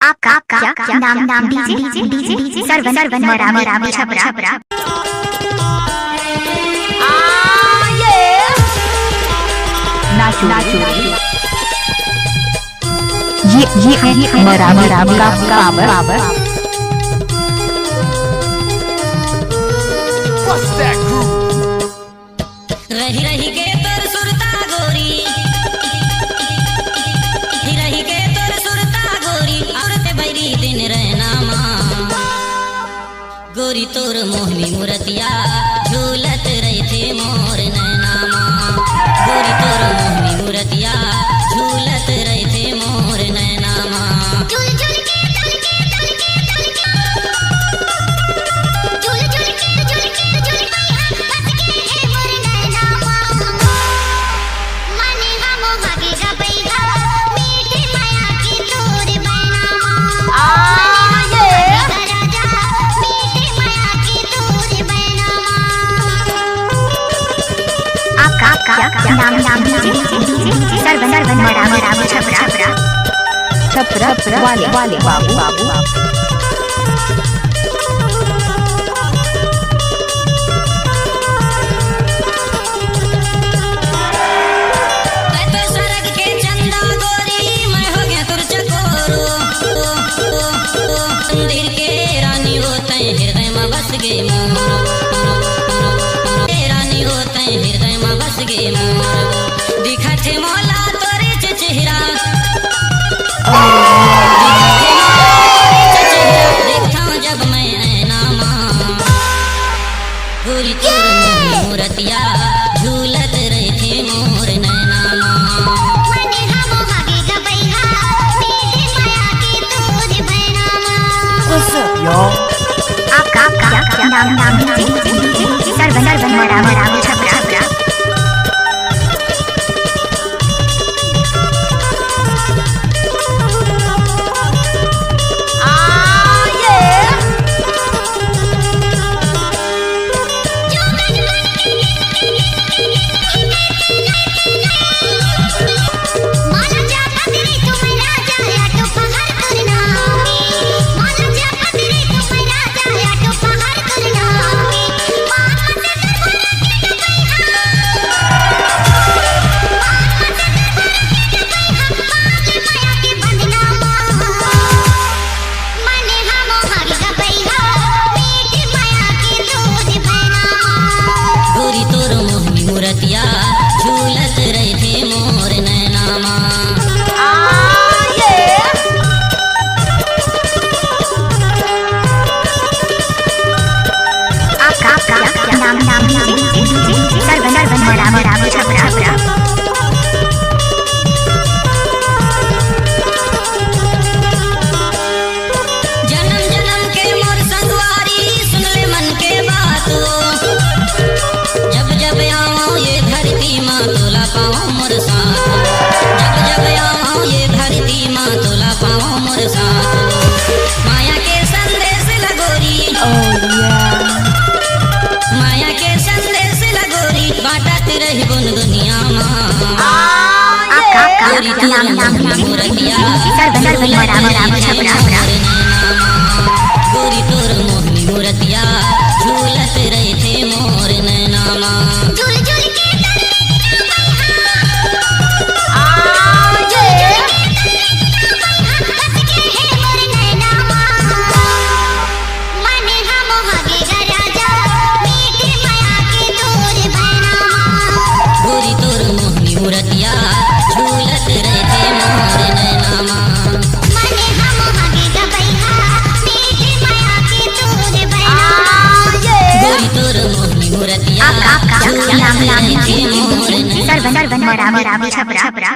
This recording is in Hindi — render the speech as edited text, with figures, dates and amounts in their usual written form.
आपका क्या नाम डीजे सर्वन राम छपरा नाचो ये है राम का पावर। रही रही के तोर सुरता गोरी, रही के तोर सुरता गोरी, औरत बैरी दिन रहना माँ गोरी तोर मोहनी मूर्तिया झूलत रही थे मोर नैना माँ गोरी तोर मोहनी मूर्तिया झूलत रही थे मोर नैना माँ नाम डीजे सर्वन राम छपरा वाले बाबू मंदिर के रानी होते हृदय में बस गए रानी होते हृदय में बस गए दिखत मौला तोरे चेहरा देखता जब मैं ऐना माँ गोरी तोर मूर्तिया झूलत रहे थे मोर नैना माँ आपका क्या नाम डीजे सर्वन राम छपरा मूर्तिया झूलत रहे थे मोर नैना माँ आपका क्या नाम डीजे सर्वन राम छपरा जन्म जन्म के मोर संगवारी सुन ले मन के बात जब जब आओ ये धरती माँ तोला पाओ मोर साथ जब जब आओ ये धरती माँ तोला पाओ मोर साथ माया के संदेश लगोरी माया के संदेश लगोरी बाटत रही बुन दुनिया माँ गोरी तोर मूर्तिया राम छपरा गोरी तोर मोहनी मूर्तिया झूलत रहे थे मोर नैना माँ गोरी तोर मोहनी मूर्तिया झूलत रहे थे मोर नैना माँ गोरी तोर मोहनी मूर्तिया झूलत रहे थे मोर नैना सर्वन राम छपरा।